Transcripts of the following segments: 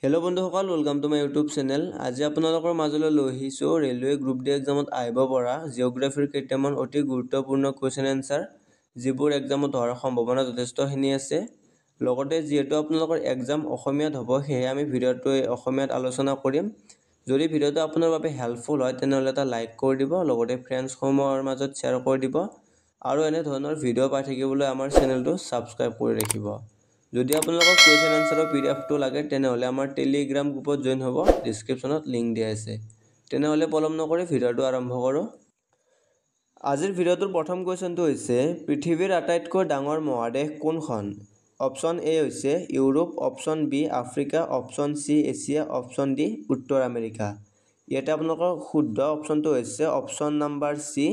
Hello' বন্ধুসকল, welcome to my YouTube channel. আজি আপোনালোকৰ মাজলৈ লৈ আহিছোঁ ৰেলৱে গ্ৰুপ ডি এক্সামত আহিব পৰা জিঅ'গ্ৰাফীৰ কেইটামান অতি গুৰুত্বপূৰ্ণ কুৱেশ্যন এনচাৰ, যিবোৰ এক্সামত হোৱাৰ সম্ভাৱনা যথেষ্টখিনি আছে। লগতে যিহেতু আপোনালোকৰ এক্সাম অসমীয়াত হ'ব, সেয়ে আমি ভিডিঅ'টো অসমীয়াত আলোচনা কৰিম। যদি ভিডিঅ'টো আপোনাৰ বাবে হেল্পফুল হয় তেনেহ'লে এটা লাইক কৰি দিব, লগতে ফ্ৰেণ্ডছসমূহৰ মাজত শ্বেয়াৰ কৰি দিব আৰু এনেধৰণৰ ভিডিঅ' পাই থাকিবলৈ আমাৰ চেনেলটো ছাবস্ক্ৰাইব কৰি ৰাখিব। যদি আপোনালোকক কুৱেশ্যন এনচাৰৰ পিডিএফটো লাগে তেনেহ'লে আমাৰ টেলিগ্ৰাম গ্ৰুপত জইন হ'ব, ডিছক্ৰিপশ্যনত লিংক দিয়া আছে। তেনেহ'লে পলম নকৰি ভিডিঅ'টো আৰম্ভ কৰোঁ। আজিৰ ভিডিঅ'টোৰ প্ৰথম কুৱেশ্যনটো হৈছে পৃথিৱীৰ আটাইতকৈ ডাঙৰ মহাদেশ কোনখন? অপশ্যন এ হৈছে Europe, option B Africa, option C Asia, option D উত্তৰ আমেৰিকা। ইয়াতে আপোনালোকৰ শুদ্ধ অপশ্যনটো হৈছে option number C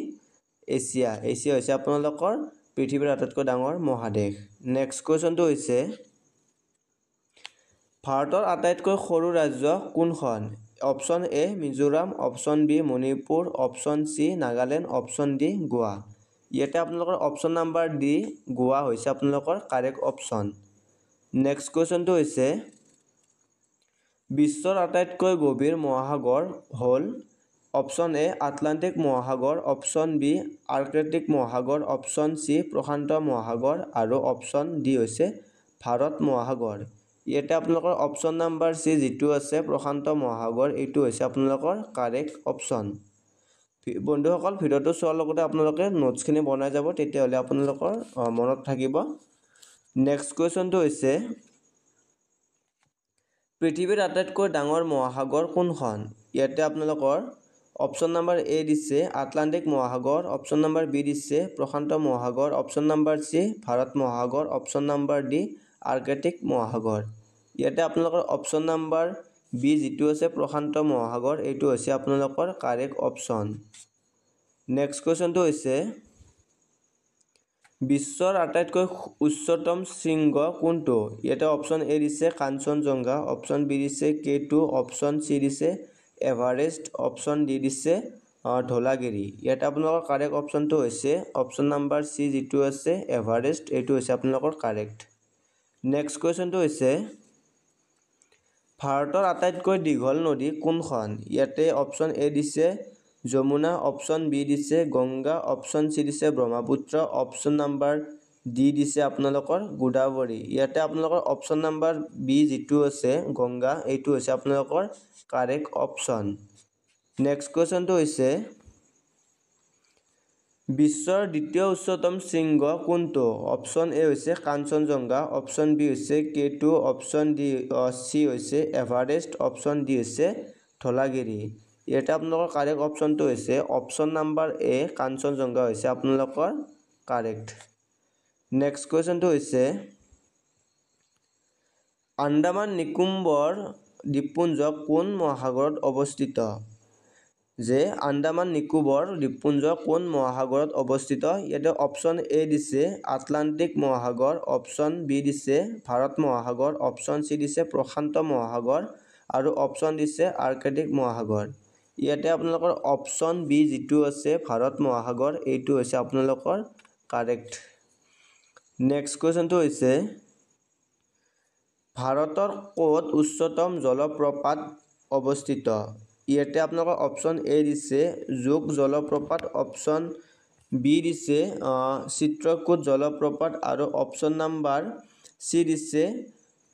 Asia. Asia হৈছে আপোনালোকৰ পৃথিৱীৰ আটাইতকৈ ডাঙৰ মহাদেশ। নেক্সট কুৱেশ্যনটো হৈছে ভাৰতৰ আটাইতকৈ সৰু ৰাজ্য কোনখন? Option A Mizoram, option B Manipur, option C Nagaland, option D Goa. ইয়াতে আপোনালোকৰ অপশ্যন নাম্বাৰ ডি গোৱা হৈছে আপোনালোকৰ কাৰেক্ট অপশ্যন। নেক্সট কুৱেশ্যনটো হৈছে বিশ্বৰ আটাইতকৈ গভীৰ মহাসাগৰ হ'ল? অপশ্যন এ আটলাণ্টিক মহাসাগৰ, অপশ্যন বি আৰ্কটিক মহাসাগৰ, অপশ্যন চি প্ৰশান্ত মহাসাগৰ আৰু অপশ্যন ডি হৈছে ভাৰত মহাসাগৰ। ইয়াতে আপোনালোকৰ অপশ্যন নাম্বাৰ চি যিটো আছে প্ৰশান্ত মহাসাগৰ, এইটো হৈছে আপোনালোকৰ কাৰেক্ট অপশ্যন। বন্ধুসকল, ভিডিঅ'টো চোৱাৰ লগতে আপোনালোকে নোটছখিনি বনাই যাব, তেতিয়াহ'লে আপোনালোকৰ মনত থাকিব। নেক্সট কুৱেশ্যনটো হৈছে পৃথিৱীৰ আটাইতকৈ ডাঙৰ মহাসাগৰ কোনখন? ইয়াতে আপোনালোকৰ অপশ্যন নাম্বাৰ এ দিছে আটলাণ্টিক মহাসাগৰ, অপশ্যন নাম্বাৰ বি দিছে প্ৰশান্ত মহাসাগৰ, অপশ্যন নাম্বাৰ চি ভাৰত মহাসাগৰ, অপশ্যন নাম্বাৰ ডি আৰ্কটিক মহাসাগৰ। ইয়াতে আপোনালোকৰ অপশ্যন নাম্বাৰ বি যিটো আছে প্ৰশান্ত মহাসাগৰ, এইটো হৈছে আপোনালোকৰ কাৰেক্ট অপশ্যন। নেক্সট কুৱেশ্যনটো হৈছে বিশ্বৰ আটাইতকৈ উচ্চতম শৃংগ কোনটো? ইয়াতে অপশ্যন এ দিছে কাঞ্চনজংঘা, অপশ্যন বি দিছে K2, অপশ্যন চি দিছে এভাৰেষ্ট, অপশ্যন ডি দিছে ধৌলাগিৰি। ইয়াতে আপোনালোকৰ কাৰেক্ট অপশ্যনটো হৈছে অপশ্যন নাম্বাৰ চি যিটো আছে এভাৰেষ্ট, এইটো হৈছে আপোনালোকৰ কাৰেক্ট। নেক্সট কুৱেশ্যনটো হৈছে ভাৰতৰ আটাইতকৈ দীঘল নদী কোনখন? ইয়াতে অপশ্যন এ দিছে যমুনা, অপশ্যন বি দিছে গংগা, অপশ্যন চি দিছে ব্ৰহ্মপুত্ৰ, অপশ্যন নাম্বাৰ ডি দিছে আপোনালোকৰ গোদাবৰী। ইয়াতে আপোনালোকৰ অপশ্যন নাম্বাৰ বি যিটো আছে গংগা, এইটো হৈছে আপোনালোকৰ কাৰেক্ট অপশ্যন। নেক্সট কুৱেশ্যনটো হৈছে বিশ্বৰ দ্বিতীয় উচ্চতম শৃংগ কোনটো? অপশ্যন এ হৈছে কাঞ্চনজংঘা, অপশ্যন বি হৈছে K2, অপশ্যন চি হৈছে এভাৰেষ্ট, অপশ্যন ডি হৈছে ধৌলাগিৰি। ইয়াতে আপোনালোকৰ কাৰেক্ট অপশ্যনটো হৈছে অপশ্যন নাম্বাৰ এ কাঞ্চনজংঘা হৈছে আপোনালোকৰ কাৰেক্ট। নেক্সট কুৱেশ্যনটো হৈছে আন্দামান নিকোবৰ দ্বীপপুঞ্জ কোন মহাসাগৰত অৱস্থিত? যে আন্দামান নিকোবৰ দ্বীপপুঞ্জ কোন মহাসাগৰত অৱস্থিত? ইয়াতে অপশ্যন এ দিছে আটলাণ্টিক মহাসাগৰ, অপশ্যন বি দিছে ভাৰত মহাসাগৰ, অপশ্যন চি দিছে প্ৰশান্ত মহাসাগৰ আৰু অপশ্যন দিছে আৰ্কটিক মহাসাগৰ। ইয়াতে আপোনালোকৰ অপশ্যন বি যিটো আছে ভাৰত মহাসাগৰ, এইটো হৈছে আপোনালোকৰ কাৰেক্ট। নেক্সট কুৱেশ্যনটো হৈছে ভাৰতৰ ক'ত উচ্চতম জলপ্ৰপাত অৱস্থিত? ইয়াতে আপোনালোকৰ অপশ্যন এ দিছে যোগ জলপ্ৰপাত, অপশ্যন বি দিছে চিত্ৰকূট জলপ্ৰপাত আৰু অপশ্যন নাম্বাৰ চি দিছে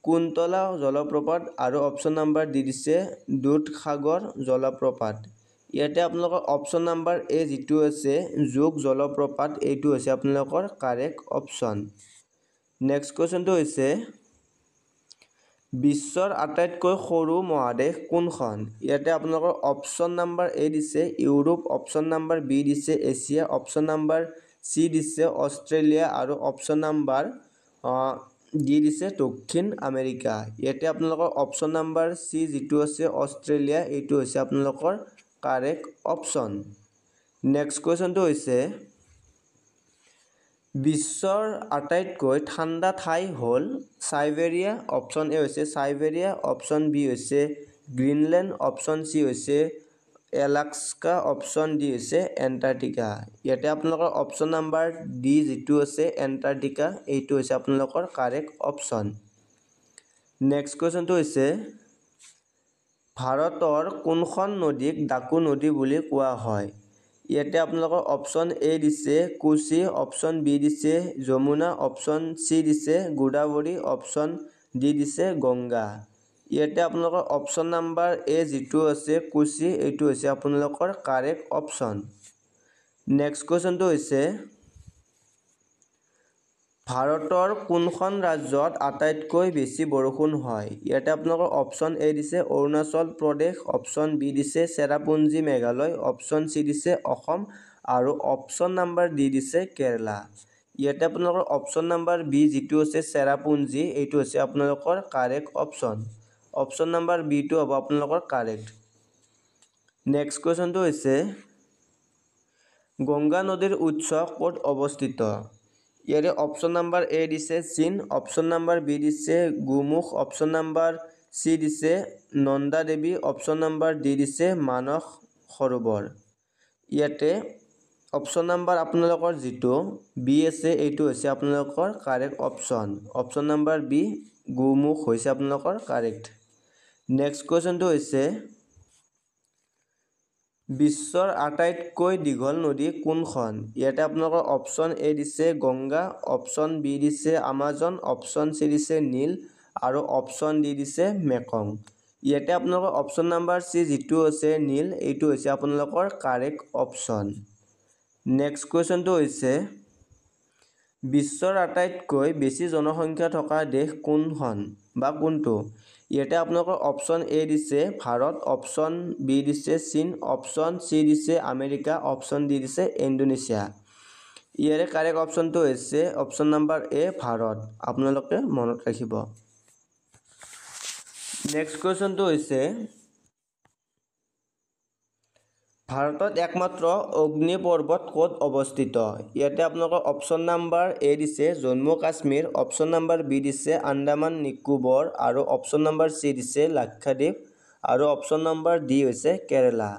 কুন্তলা জলপ্ৰপাত আৰু অপশ্যন নাম্বাৰ ডি দিছে দুধসাগৰ জলপ্ৰপাত। ইয়াতে আপোনালোকৰ অপশ্যন নাম্বাৰ এ যিটো আছে যোগ জলপ্ৰপাত, এইটো হৈছে আপোনালোকৰ কাৰেক্ট অপশ্যন। নেক্সট কুৱেশ্যনটো হৈছে বিশ্বৰ আটাইতকৈ সৰু মহাদেশ কোনখন? ইয়াতে আপোনালোকৰ অপশ্যন নাম্বাৰ এ দিছে ইউৰোপ, অপশ্যন নাম্বাৰ বি দিছে এছিয়া, অপশ্যন নাম্বাৰ চি দিছে অষ্ট্ৰেলিয়া আৰু অপশ্যন নাম্বাৰ ডি দিছে দক্ষিণ আমেৰিকা। ইয়াতে আপোনালোকৰ অপশ্যন নাম্বাৰ চি যিটো আছে অষ্ট্ৰেলিয়া, এইটো হৈছে আপোনালোকৰ কাৰেক্ট অপশ্যন। নেক্সট কুৱেশ্যনটো হৈছে বিশ্বৰ আটাইতকৈ ঠাণ্ডা ঠাই হ'ল চাইবেৰিয়া। অপশ্যন এ হৈছে চাইবেৰিয়া, অপশ্যন বি হৈছে গ্ৰীণলেণ্ড, অপশ্যন চি হৈছে এলাস্কা, অপশ্যন ডি হৈছে এণ্টাৰ্কটিকা। ইয়াতে আপোনালোকৰ অপশ্যন নাম্বাৰ ডি যিটো আছে এণ্টাৰ্কটিকা, এইটো হৈছে আপোনালোকৰ কাৰেক্ট অপশ্যন। নেক্সট কুৱেশ্যনটো হৈছে ভাৰতৰ কোনখন নদীক ডাকু নদী বুলি কোৱা হয়? ইয়াতে আপোনালোকৰ অপশ্যন এ দিছে কোচি, অপশ্যন বি দিছে যমুনা, অপশ্যন চি দিছে গোদাবৰী, অপশ্যন ডি দিছে গংগা। ইয়াতে আপোনালোকৰ অপশ্যন নাম্বাৰ এ যিটো আছে কোচি, এইটো হৈছে আপোনালোকৰ কাৰেক্ট অপশ্যন। নেক্সট কুৱেশ্যনটো হৈছে ভাৰতৰ কোনখন ৰাজ্যত আটাইতকৈ বেছি বৰষুণ হয়? ইয়াতে আপোনালোকৰ অপশ্যন এ দিছে অৰুণাচল প্ৰদেশ, অপশ্যন বি দিছে চেৰাপুঞ্জী মেঘালয়, অপশ্যন চি দিছে অসম আৰু অপশ্যন নাম্বাৰ ডি দিছে কেৰালা। ইয়াতে আপোনালোকৰ অপশ্যন নাম্বাৰ বি যিটো আছে চেৰাপুঞ্জী, এইটো হৈছে আপোনালোকৰ কাৰেক্ট অপশ্যন। অপশ্যন নাম্বাৰ বিটো হ'ব আপোনালোকৰ কাৰেক্ট। নেক্সট কুৱেশ্যনটো হৈছে গংগা নদীৰ উৎস ক'ত অৱস্থিত? ইয়াৰে অপশ্যন নাম্বাৰ এ দিছে চীন, অপশ্যন নাম্বাৰ বি দিছে গোমুখ, অপশ্যন নাম্বাৰ চি দিছে নন্দা দেৱী, অপশ্যন নাম্বাৰ ডি দিছে মানস সৰোবৰ। ইয়াতে অপশ্যন নাম্বাৰ আপোনালোকৰ যিটো বি আছে এইটো হৈছে আপোনালোকৰ correct option. Option number B Gomukh হৈছে আপোনালোকৰ কাৰেক্ট। নেক্সট কুৱেশ্যনটো হৈছে বিশ্বৰ আটাইতকৈ দীঘল নদী কোনখন? ইয়াতে আপোনালোকৰ অপশ্যন এ দিছে গংগা, অপশ্যন বি দিছে আমাজন, অপশ্যন চি দিছে নীল আৰু অপশ্যন ডি দিছে মেকং। ইয়াতে আপোনালোকৰ অপশ্যন নাম্বাৰ চি যিটো আছে নীল, এইটো হৈছে আপোনালোকৰ কাৰেক্ট অপশ্যন। নেক্সট কুৱেশ্যনটো হৈছে বিশ্বৰ আটাইতকৈ বেছি জনসংখ্যা থকা দেশ কোনখন বা কোনটো? ইয়াতে আপোনালোকৰ অপশ্যন এ দিছে ভাৰত, অপশ্যন বি দিছে চীন, অপশ্যন চি দিছে আমেৰিকা, অপশ্যন ডি দিছে ইণ্ডোনেছিয়া। ইয়াৰে কাৰেক্ট অপশ্যনটো হৈছে অপশ্যন নাম্বাৰ এ ভাৰত। আপোনালোকে মনত ৰাখিব। নেক্সট কুৱেশ্যনটো হৈছে ভাৰতত একমাত্ৰ অগ্নি পৰ্বত ক'ত অৱস্থিত? ইয়াতে আপোনালোকৰ অপশ্যন নাম্বাৰ এ দিছে Jammu Kashmir, option number B দিছে আন্দামান নিকোবৰ আৰু অপশ্যন নাম্বাৰ চি দিছে লাক্ষাদ্বীপ আৰু অপশ্যন নাম্বাৰ ডি হৈছে কেৰালা।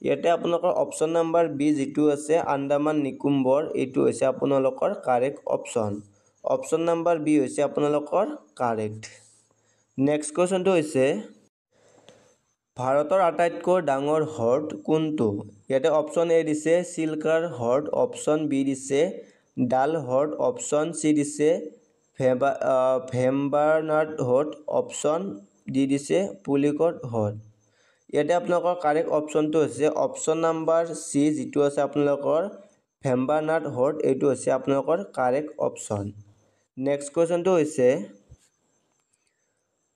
ইয়াতে আপোনালোকৰ অপশ্যন নাম্বাৰ বি যিটো আছে আন্দামান নিকোবৰ, এইটো হৈছে আপোনালোকৰ correct option. Option number B হৈছে আপোনালোকৰ কাৰেক্ট। নেক্সট কুৱেশ্যনটো হৈছে ভাৰতৰ আটাইতকৈ ডাঙৰ হ্ৰদ কোনটো? ইয়াতে অপশ্যন এ দিছে চিলকাৰ হ্ৰদ, অপশ্যন বি দিছে ডাল হ্ৰদ, অপশ্যন চি দিছে ভেম্বাৰনাথ হ্ৰদ, অপশ্যন ডি দিছে পুলিকট হ্ৰদ। ইয়াতে আপোনালোকৰ কাৰেক্ট অপশ্যনটো হৈছে অপশ্যন নাম্বাৰ চি যিটো আছে আপোনালোকৰ ভেম্বাৰনাথ হ্ৰদ, এইটো হৈছে আপোনালোকৰ কাৰেক্ট অপশ্যন। নেক্সট কুৱেশ্যনটো হৈছে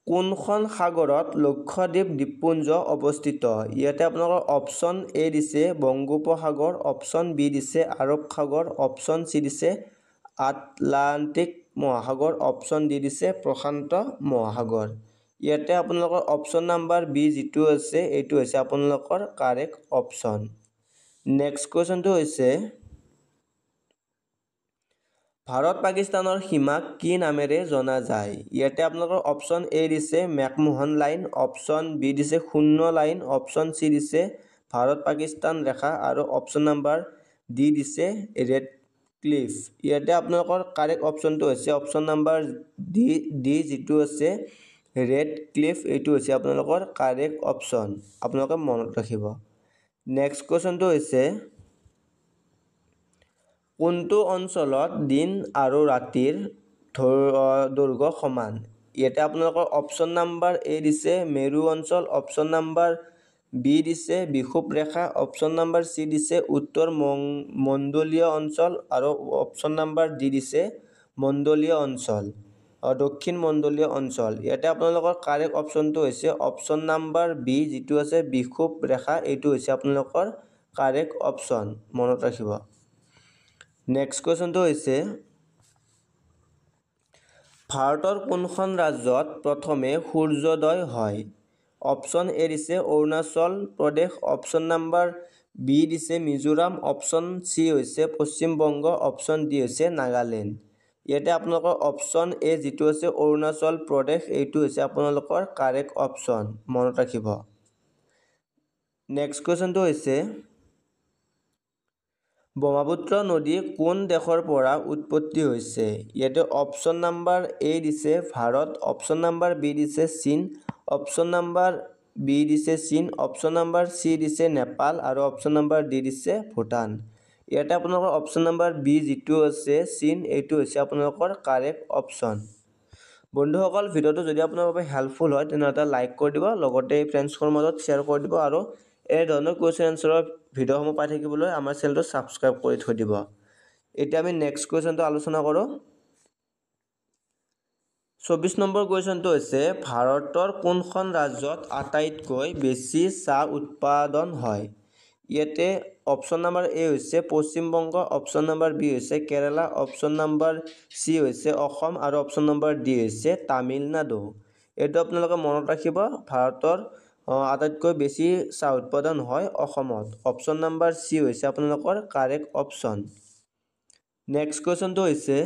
কোনখন সাগৰত লক্ষদ্বীপ দ্বীপপুঞ্জ অৱস্থিত? ইয়াতে আপোনালোকৰ অপশ্যন এ দিছে বংগোপসাগৰ, অপশ্যন বি দিছে আৰৱ সাগৰ, অপশ্যন চি দিছে আটলাণ্টিক মহাসাগৰ, অপশ্যন ডি দিছে প্ৰশান্ত মহাসাগৰ। ইয়াতে আপোনালোকৰ অপশ্যন নাম্বাৰ বি যিটো আছে এইটো হৈছে আপোনালোকৰ কাৰেক্ট অপশ্যন। নেক্সট কুৱেশ্যনটো হৈছে ভাৰত পাকিস্তানৰ সীমাক কি নামেৰে জনা যায়? ইয়াতে আপোনালোকৰ অপশ্যন এ দিছে মেকমোহন লাইন, অপশ্যন বি দিছে শূন্য লাইন, অপশ্যন চি দিছে ভাৰত পাকিস্তান ৰেখা আৰু অপশ্যন নাম্বাৰ ডি দিছে ৰেড ক্লিফ। ইয়াতে আপোনালোকৰ কাৰেক্ট অপশ্যনটো হৈছে অপশ্যন নাম্বাৰ ডি যিটো আছে ৰেড ক্লিফ, এইটো হৈছে আপোনালোকৰ কাৰেক্ট অপশ্যন। আপোনালোকে মনত ৰাখিব। নেক্সট কুৱেশ্যনটো হৈছে কোনটো অঞ্চলত দিন আৰু ৰাতিৰ দৈৰ্ঘ্য সমান? ইয়াতে আপোনালোকৰ অপশ্যন নাম্বাৰ এ দিছে মেৰু অঞ্চল, অপশ্যন নাম্বাৰ বি দিছে বিষুৱ ৰেখা, অপশ্যন নাম্বাৰ চি দিছে উত্তৰ মণ্ডলীয় অঞ্চল আৰু অপশ্যন নাম্বাৰ ডি দিছে মণ্ডলীয় অঞ্চল, দক্ষিণ মণ্ডলীয় অঞ্চল। ইয়াতে আপোনালোকৰ কাৰেক্ট অপশ্যনটো হৈছে অপশ্যন নাম্বাৰ বি যিটো আছে বিষুৱ ৰেখা, এইটো হৈছে আপোনালোকৰ কাৰেক্ট অপশ্যন। মনত ৰাখিব। নেক্সট কুৱেশ্যনটো হৈছে ভাৰতৰ কোনখন ৰাজ্যত প্ৰথমে সূৰ্যোদয় হয়? অপশ্যন এ দিছে Arunachal Pradesh, option number B দিছে মিজোৰাম, অপশ্যন চি হৈছে পশ্চিম বংগ, অপশ্যন ডি হৈছে নাগালেণ্ড। ইয়াতে আপোনালোকৰ অপশ্যন এ যিটো আছে অৰুণাচল প্ৰদেশ, এইটো হৈছে আপোনালোকৰ কাৰেক্ট অপশ্যন। মনত ৰাখিব। নেক্সট কুৱেশ্যনটো হৈছে ব্ৰহ্মপুত্ৰ নদী কোন দেশৰ পৰা উৎপত্তি হৈছে? ইয়াতে অপশ্যন নাম্বাৰ এ দিছে ভাৰত, অপশ্যন নাম্বাৰ বি দিছে চীন, অপশ্যন নাম্বাৰ বি দিছে চীন, অপশ্যন নাম্বাৰ চি দিছে নেপাল আৰু অপশ্যন নাম্বাৰ ডি দিছে ভূটান। ইয়াতে আপোনালোকৰ অপশ্যন নাম্বাৰ বি যিটো আছে চীন, এইটো হৈছে আপোনালোকৰ কাৰেক্ট অপশ্যন। বন্ধুসকল, ভিডিঅ'টো যদি আপোনাৰ বাবে হেল্পফুল হয় তেনেহ'লে লাইক কৰি দিব, লগতে ফ্ৰেণ্ডছৰ মাজত শ্বেয়াৰ কৰি দিব আৰু এই ধৰণৰ কুৱেশ্যন এনচাৰৰ ভিডিঅ'সমূহ পাই থাকিবলৈ আমাৰ চেনেলটো ছাবস্ক্ৰাইব কৰি থৈ দিব। এতিয়া আমি নেক্সট কুৱেশ্যনটো আলোচনা কৰোঁ। 24 নম্বৰ কুৱেশ্যনটো হৈছে ভাৰতৰ কোনখন ৰাজ্যত আটাইতকৈ বেছি চাহ উৎপাদন হয়? ইয়াতে অপশ্যন নাম্বাৰ এ হৈছে Paschim Banga, option number B হৈছে কেৰালা, অপশ্যন নাম্বাৰ চি হৈছে অসম আৰু অপশ্যন নাম্বাৰ ডি হৈছে তামিলনাডু। এইটো আপোনালোকে মনত ৰাখিব, ভাৰতৰ আটাইতকৈ বেছি চাহ উৎপাদন হয় অসমত। অপশ্যন নাম্বাৰ চি হৈছে আপোনালোকৰ কাৰেক্ট অপশ্যন। নেক্সট কুৱেশ্যনটো হৈছে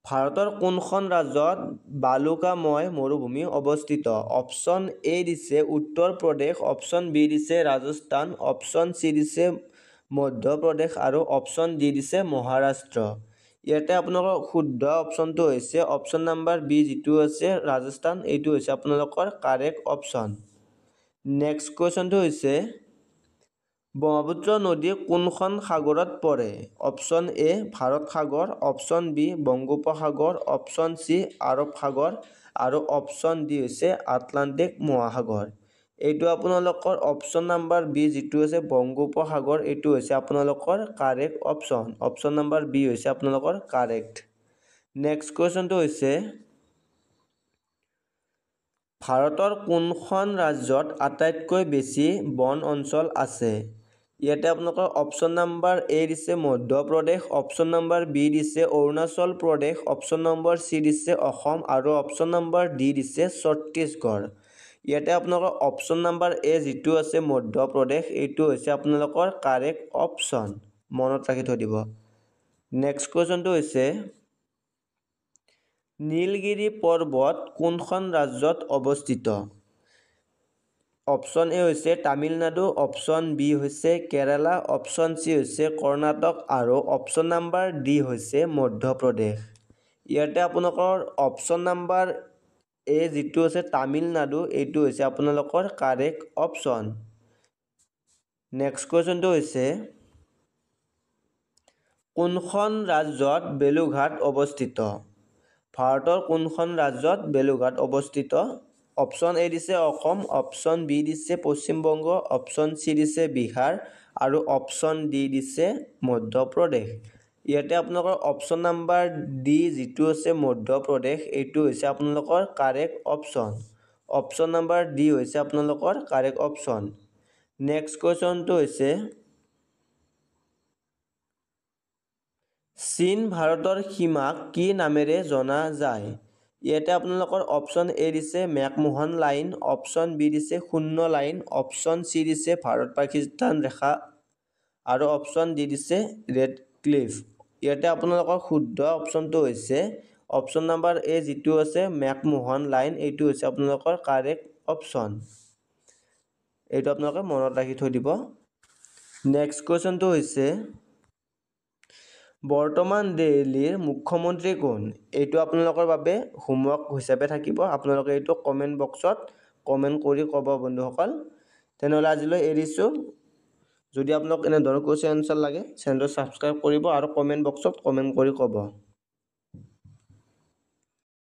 ভাৰতৰ কোনখন ৰাজ্যত বালুকাময় মৰুভূমি অৱস্থিত? অপশ্যন এ দিছে উত্তৰ প্ৰদেশ, অপশ্যন বি দিছে ৰাজস্থান, অপশ্যন চি দিছে মধ্য প্ৰদেশ আৰু অপশ্যন ডি দিছে মহাৰাষ্ট্ৰ। ইয়াতে আপোনালোকৰ শুদ্ধ অপশ্যনটো হৈছে অপশ্যন নাম্বাৰ বি যিটো আছে ৰাজস্থান, এইটো হৈছে আপোনালোকৰ কাৰেক্ট অপশ্যন। নেক্সট কুৱেশ্যনটো হৈছে ব্ৰহ্মপুত্ৰ নদী কোনখন সাগৰত পৰে? অপশ্যন এ ভাৰত সাগৰ, অপশ্যন বি বংগোপসাগৰ, অপশ্যন চি আৰৱ সাগৰ আৰু অপশ্যন ডি হৈছে আটলাণ্টিক মহাসাগৰ। এইটো আপোনালোকৰ অপশ্যন নাম্বাৰ বি যিটো আছে বংগোপসাগৰ, এইটো হৈছে আপোনালোকৰ correct option. Option number B হৈছে আপোনালোকৰ কাৰেক্ট। নেক্সট কুৱেশ্যনটো হৈছে ভাৰতৰ কোনখন ৰাজ্যত আটাইতকৈ বেছি বন অঞ্চল আছে? ইয়াতে আপোনালোকৰ অপশ্যন নাম্বাৰ এ দিছে Madhya Pradesh, option number B দিছে Arunachal Pradesh, option number C দিছে অসম আৰু অপশ্যন নম্বৰ ডি দিছে ছত্তীশগড়। ইয়াতে আপোনালোকৰ অপশ্যন নাম্বাৰ এ যিটো আছে মধ্য প্ৰদেশ, এইটো হৈছে আপোনালোকৰ কাৰেক্ট অপশ্যন, মনত ৰাখি থৈ দিব। নেক্সট কুৱেশ্যনটো হৈছে নীলগিৰি পৰ্বত কোনখন ৰাজ্যত অৱস্থিত? অপশ্যন এ হৈছে তামিলনাডু, অপশ্যন বি হৈছে কেৰালা, অপশ্যন চি হৈছে কৰ্ণাটক আৰু অপশ্যন নাম্বাৰ ডি হৈছে মধ্য প্ৰদেশ। ইয়াতে আপোনালোকৰ অপশ্যন নাম্বাৰ এ যিটো আছে তামিলনাডু, এইটো হৈছে আপোনালোকৰ কাৰেক্ট অপশ্যন। নেক্সট কুৱেশ্যনটো হৈছে কোনখন ৰাজ্যত বেলুঘাট অৱস্থিত? ভাৰতৰ কোনখন ৰাজ্যত বেলুঘাট অৱস্থিত? অপশ্যন এ দিছে অসম, অপশ্যন বি দিছে পশ্চিম বংগ, অপশ্যন চি দিছে বিহাৰ আৰু অপশ্যন ডি দিছে মধ্য প্ৰদেশ। ইয়াতে আপোনালোকৰ অপশ্যন নাম্বাৰ ডি যিটো আছে মধ্য প্ৰদেশ, এইটো হৈছে আপোনালোকৰ correct option. Option number D হৈছে আপোনালোকৰ কাৰেক্ট অপশ্যন। নেক্সট কুৱেশ্যনটো হৈছে চীন ভাৰতৰ সীমাক কি নামেৰে জনা যায়? ইয়াতে আপোনালোকৰ অপশ্যন এ দিছে মেকমোহন লাইন, অপশ্যন বি দিছে শূন্য লাইন, অপশ্যন চি দিছে ভাৰত পাকিস্তান ৰেখা আৰু অপশ্যন ডি দিছে ৰেড ক্লিফ। ইয়াতে আপোনালোকৰ শুদ্ধ অপশ্যনটো হৈছে অপশ্যন নাম্বাৰ এ যিটো আছে মেকমোহন লাইন, এইটো হৈছে আপোনালোকৰ কাৰেক্ট অপশ্যন। এইটো আপোনালোকে মনত ৰাখি থৈ দিব। নেক্সট কুৱেশ্যনটো হৈছে বৰ্তমান দিল্লীৰ মুখ্যমন্ত্ৰী কোন? এইটো আপোনালোকৰ বাবে হোমৱৰ্ক হিচাপে থাকিব, আপোনালোকে এইটো কমেণ্ট বক্সত কমেণ্ট কৰি ক'ব বন্ধুসকল। তেনেহ'লে আজিলৈ এৰিছোঁ। যদি আপোনালোক এনেধৰণৰ কুৱেশ্যন এনচাৰ লাগে চেনেলটো ছাবস্ক্ৰাইব কৰিব আৰু কমেণ্ট বক্সত কমেণ্ট কৰি ক'ব।